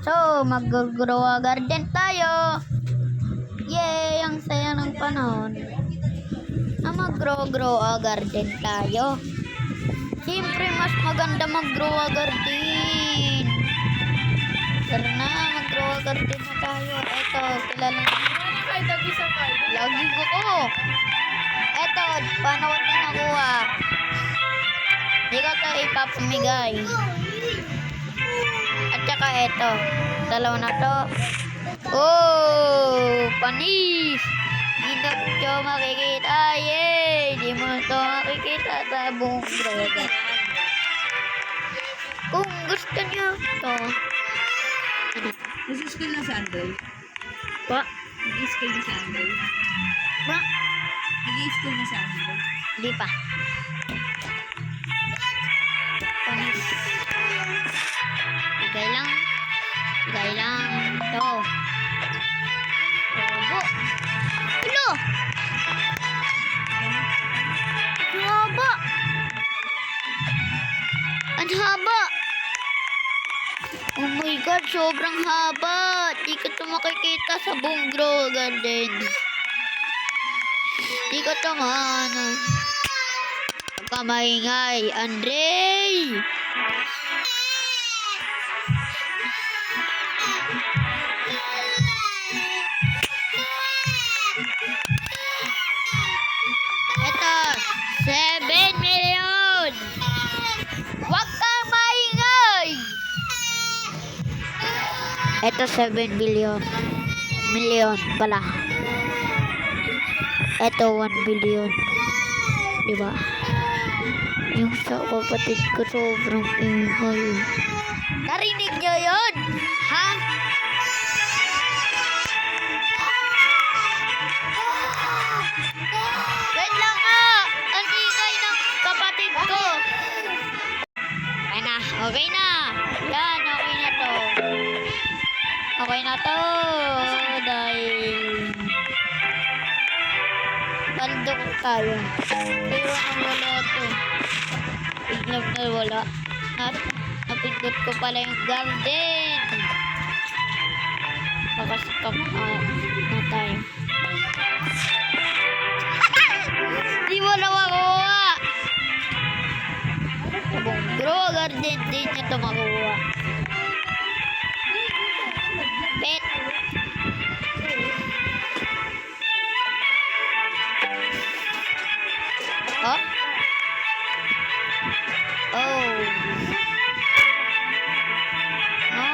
So, mag-grow garden tayo. Yay! Ang saya ng panahon. Na mag-grow garden tayo. Siyempre, mas maganda mag-grow garden. Tara na, mag-grow garden na tayo. Eto, kilala na. Lagi ko. Eto, paano ko ito nakuha? Hindi ko ito ipapamigay. At saka eto, dalawa na to. Oh, panis! Hindi ko makikita. Yay! Hindi mo ito makikita sa buong droga. Kung gusto niyo ito. Nag-school na sa Andoy? Pa? Nag-school na sa Andoy? Ba? Nag-school na sa Andoy? Hindi pa. Panis. Bigay lang. Bigay lang. Ito. Robo. Ulo! Ang haba! Ang haba! Oh my God, sobrang haba! Di ko ito makikita sa buong grow garden. Di ko ito maano. Kamaingay, Andre! Ito, 7 million! Huwag kang maingay! Ito, 7 billion. Million pala. Ito, 1 billion. Diba? Yung sa kapatid ko sobrang ingay. Narinig nyo yun? Ha? Wait lang nga! Ang ingay ng kapatid ko. Okay na. Okay na. Yan, okay na to. Okay na to. Dahil bandok tayo. Pero ang wala to. Iglog na wala. Napindot ko pala yung garden. Makaskap na tayo. Di mo na makuha. Sabong grow garden din niya ito makuha. Pet. Oh. Oh. No.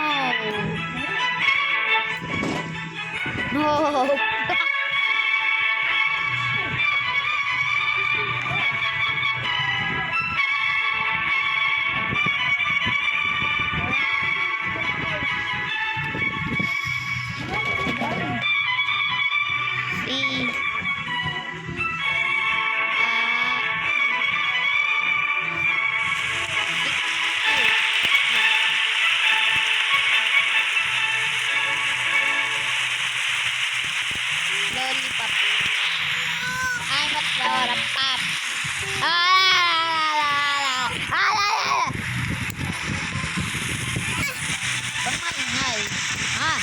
No. Lollipop. I'm a lollipop. Pamangay. Ha?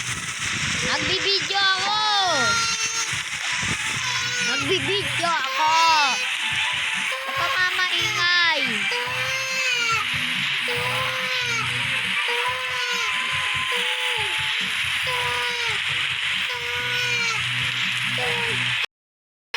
Nagbibidyo ako. Nagbibidyo ako.